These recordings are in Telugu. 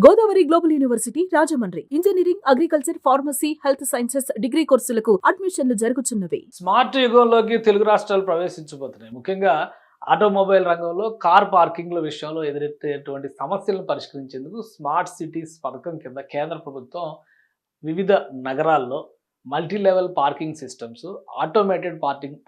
Godavari global university Rajahmundry engineering, agriculture, pharmacy, health sciences degree కోర్సులకు అడ్మిషన్లు జరుగుతున్నవి. స్మార్ట్ యుగంలోకి తెలుగు రాష్ట్రాలు ప్రవేశించబోతున్నాయి. ముఖ్యంగా ఆటోమొబైల్ రంగంలో కార్ పార్కింగ్ల విషయంలో ఎదురెత్తేటువంటి సమస్యలను పరిష్కరించేందుకు స్మార్ట్ సిటీస్ పథకం కింద కేంద్ర ప్రభుత్వం వివిధ నగరాల్లో multi level parking systems, automated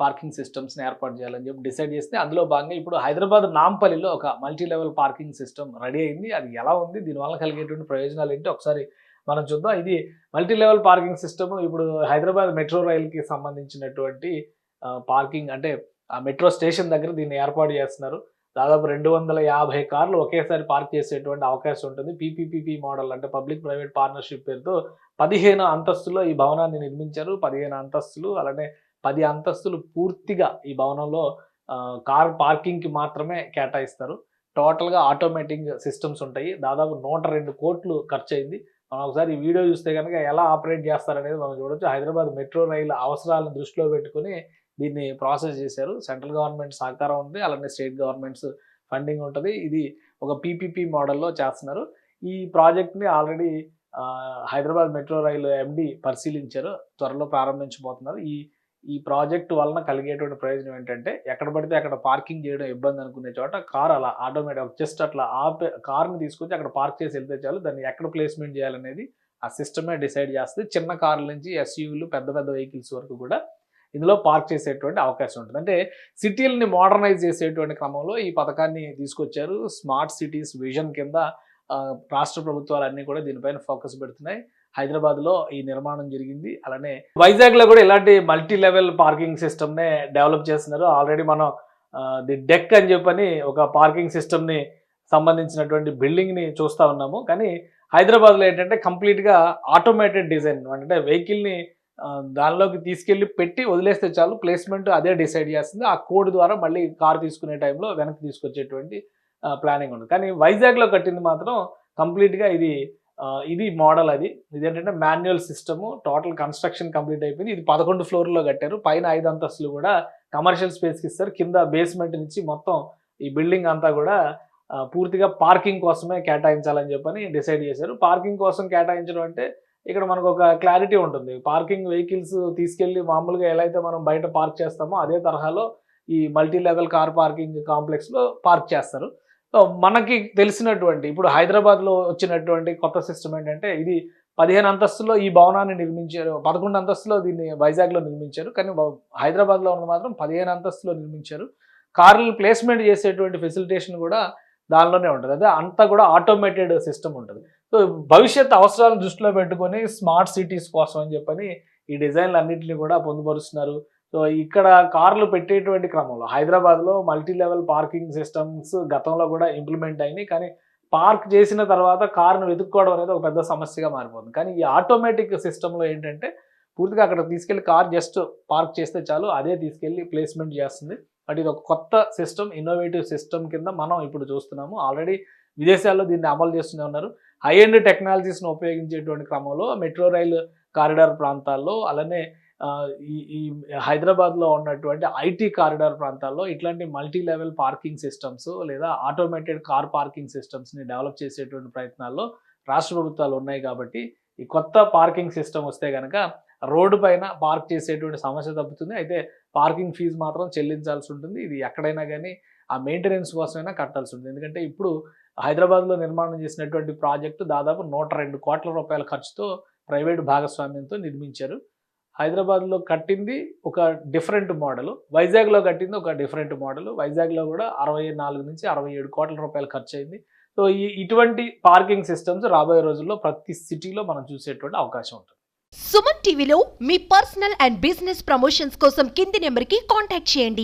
parking సిస్టమ్స్ని ఏర్పాటు చేయాలని చెప్పి డిసైడ్ చేస్తే అందులో భాగంగా ఇప్పుడు హైదరాబాద్ నాంపల్లిలో ఒక multi level parking system ready అయింది. అది ఎలా ఉంది, దీనివల్ల కలిగేటువంటి ప్రయోజనాలు ఏంటి ఒకసారి మనం చూద్దాం. ఇది మల్టీ లెవెల్ పార్కింగ్ సిస్టమ్ ఇప్పుడు హైదరాబాద్ మెట్రో రైల్కి సంబంధించినటువంటి పార్కింగ్, అంటే ఆ మెట్రో స్టేషన్ దగ్గర దీన్ని ఏర్పాటు చేస్తున్నారు. దాదాపు 250 కార్లు ఒకేసారి పార్క్ చేసేటువంటి అవకాశం ఉంటుంది. పీపీపీ మోడల్, అంటే పబ్లిక్ ప్రైవేట్ పార్ట్నర్షిప్ పేరుతో 15 అంతస్తుల్లో ఈ భవనాన్ని నిర్మించారు. 15 అంతస్తులు, అలానే 10 అంతస్తులు పూర్తిగా ఈ భవనంలో కార్ పార్కింగ్కి మాత్రమే కేటాయిస్తారు. టోటల్గా ఆటోమేటిక్ సిస్టమ్స్ ఉంటాయి. దాదాపు 102 కోట్లు ఖర్చు అయింది. మనం ఒకసారి ఈ వీడియో చూస్తే కనుక ఎలా ఆపరేట్ చేస్తారనేది మనం చూడొచ్చు. హైదరాబాద్ మెట్రో రైలు అవసరాలను దృష్టిలో పెట్టుకుని దీన్ని ప్రాసెస్ చేశారు. సెంట్రల్ గవర్నమెంట్ సహకారం ఉంది, అలానే స్టేట్ గవర్నమెంట్స్ ఫండింగ్ ఉంటుంది. ఇది ఒక పీపీపీ మోడల్లో చేస్తున్నారు. ఈ ప్రాజెక్ట్ని ఆల్రెడీ హైదరాబాద్ మెట్రో రైలు ఎండి పరిశీలించారు. త్వరలో ప్రారంభించబోతున్నారు. ఈ ప్రాజెక్టు వలన కలిగేటువంటి ప్రయోజనం ఏంటంటే, ఎక్కడ పడితే అక్కడ పార్కింగ్ చేయడం ఇబ్బంది అనుకునే చోట కార్ అలా ఆటోమేటిక్ జస్ట్ అట్లా కార్ని తీసుకొచ్చి అక్కడ పార్క్ చేసి వెళ్తే చాలు. దాన్ని ఎక్కడ ప్లేస్మెంట్ చేయాలనేది ఆ సిస్టమే డిసైడ్ చేస్తుంది. చిన్న కార్ల నుంచి ఎస్యూవీలు, పెద్ద పెద్ద వెహికల్స్ వరకు కూడా ఇందులో పార్క్ చేసేటువంటి అవకాశం ఉంటుంది. అంటే సిటీలని మోడర్నైజ్ చేసేటువంటి క్రమంలో ఈ పథకాన్ని తీసుకొచ్చారు. స్మార్ట్ సిటీస్ విజన్ కింద రాష్ట్ర ప్రభుత్వాలన్నీ కూడా దీనిపైన ఫోకస్ పెడుతున్నాయి. హైదరాబాద్లో ఈ నిర్మాణం జరిగింది. అలానే వైజాగ్లో కూడా ఇలాంటి మల్టీ లెవెల్ పార్కింగ్ సిస్టమ్నే డెవలప్ చేస్తున్నారు. ఆల్రెడీ మనం ది డెక్ అని చెప్పని ఒక పార్కింగ్ సిస్టమ్ని సంబంధించినటువంటి బిల్డింగ్ని చూస్తూ ఉన్నాము. కానీ హైదరాబాద్లో ఏంటంటే కంప్లీట్గా ఆటోమేటెడ్ డిజైన్, అంటే వెహికల్ని దానిలోకి తీసుకెళ్ళి పెట్టి వదిలేస్తే చాలు, ప్లేస్మెంట్ అదే డిసైడ్ చేస్తుంది. ఆ కోడ్ ద్వారా మళ్ళీ కార్ తీసుకునే టైంలో వెనక్కి తీసుకొచ్చేటువంటి ప్లానింగ్ ఉంది. కానీ వైజాగ్లో కట్టింది మాత్రం కంప్లీట్గా ఇది మోడల్. ఇదేంటంటే manual system. Total construction complete అయిపోయింది. ఇది 11 ఫ్లోర్లో కట్టారు. పైన 5 అంతస్తులు కూడా కమర్షియల్ స్పేస్కి ఇస్తారు. కింద బేస్మెంట్ నుంచి మొత్తం ఈ బిల్డింగ్ అంతా కూడా పూర్తిగా పార్కింగ్ కోసమే కేటాయించాలని చెప్పని డిసైడ్ చేశారు. పార్కింగ్ కోసం కేటాయించడం అంటే ఇక్కడ మనకు ఒక క్లారిటీ ఉంటుంది. పార్కింగ్ వెహికల్స్ తీసుకెళ్ళి మామూలుగా ఎలా అయితే మనం బయట పార్క్ చేస్తామో అదే తరహాలో ఈ మల్టీ లెవెల్ కార్ పార్కింగ్ కాంప్లెక్స్లో పార్క్ చేస్తారు. సో మనకి తెలిసినటువంటి ఇప్పుడు హైదరాబాద్లో వచ్చినటువంటి కొత్త సిస్టమ్ ఏంటంటే, ఇది 15 అంతస్తుల్లో ఈ భవనాన్ని నిర్మించారు. 11 అంతస్తులో దీన్ని వైజాగ్లో నిర్మించారు. కానీ హైదరాబాద్లో ఉన్న మాత్రం 15 అంతస్తులో నిర్మించారు. కార్లు ప్లేస్మెంట్ చేసేటువంటి ఫెసిలిటేషన్ కూడా దానిలోనే ఉంటుంది. అదే అంతా కూడా ఆటోమేటెడ్ సిస్టమ్ ఉంటుంది. సో భవిష్యత్ అవసరాలను దృష్టిలో పెట్టుకొని స్మార్ట్ సిటీస్ కోసం అని చెప్పని ఈ డిజైన్లు అన్నింటినీ కూడా పొందుపరుస్తున్నారు. సో ఇక్కడ కార్లు పెట్టేటువంటి క్రమంలో హైదరాబాద్లో మల్టీ లెవెల్ పార్కింగ్ సిస్టమ్స్ గతంలో కూడా ఇంప్లిమెంట్ అయినాయి. కానీ పార్క్ చేసిన తర్వాత కార్ను వెతుక్కోవడం అనేది ఒక పెద్ద సమస్యగా మారిపోతుంది. కానీ ఈ ఆటోమేటిక్ సిస్టంలో ఏంటంటే పూర్తిగా అక్కడ తీసుకెళ్లి కార్ జస్ట్ పార్క్ చేస్తే చాలు, అదే తీసుకెళ్ళి ప్లేస్మెంట్ చేస్తుంది. బట్ ఇది ఒక కొత్త సిస్టమ్, ఇన్నోవేటివ్ సిస్టమ్ కింద మనం ఇప్పుడు చూస్తున్నాము. ఆల్రెడీ విదేశాల్లో దీన్ని అమలు చేస్తూనే ఉన్నారు. హై ఎండ్ టెక్నాలజీస్ను ఉపయోగించేటువంటి క్రమంలో మెట్రో రైలు కారిడార్ ప్రాంతాల్లో, అలానే ఈ హైదరాబాద్లో ఉన్నటువంటి ఐటీ కారిడార్ ప్రాంతాల్లో ఇట్లాంటి మల్టీ లెవెల్ పార్కింగ్ సిస్టమ్స్ లేదా ఆటోమేటెడ్ కార్ పార్కింగ్ సిస్టమ్స్ని డెవలప్ చేసేటువంటి ప్రయత్నాల్లో రాష్ట్ర ప్రభుత్వాలు ఉన్నాయి. కాబట్టి ఈ కొత్త పార్కింగ్ సిస్టమ్ వస్తే కనుక రోడ్డు పైన పార్క్ చేసేటువంటి సమస్య తప్పుతుంది. అయితే పార్కింగ్ ఫీజు మాత్రం చెల్లించాల్సి ఉంటుంది. ఇది ఎక్కడైనా కానీ ఆ మెయింటెనెన్స్ కోసమైనా కట్టాల్సి ఉంటుంది. ఎందుకంటే ఇప్పుడు హైదరాబాద్లో నిర్మాణం చేసినటువంటి ప్రాజెక్టు దాదాపు 102 కోట్ల రూపాయల ఖర్చుతో ప్రైవేటు భాగస్వామ్యంతో నిర్మించారు. హైదరాబాద్లో కట్టింది ఒక డిఫరెంట్ మోడల్, వైజాగ్లో కట్టింది ఒక డిఫరెంట్ మోడల్. వైజాగ్లో కూడా 64 నుంచి 67 కోట్ల రూపాయలు ఖర్చు అయింది. సో ఇటువంటి పార్కింగ్ సిస్టమ్స్ రాబోయే రోజుల్లో ప్రతి సిటీలో మనం చూసేటువంటి అవకాశం ఉంటుంది. సుమన్ టీవీలో మీ పర్సనల్ అండ్ బిజినెస్ ప్రమోషన్స్ కోసం కింది నెంబర్కి కాంటాక్ట్ చేయండి.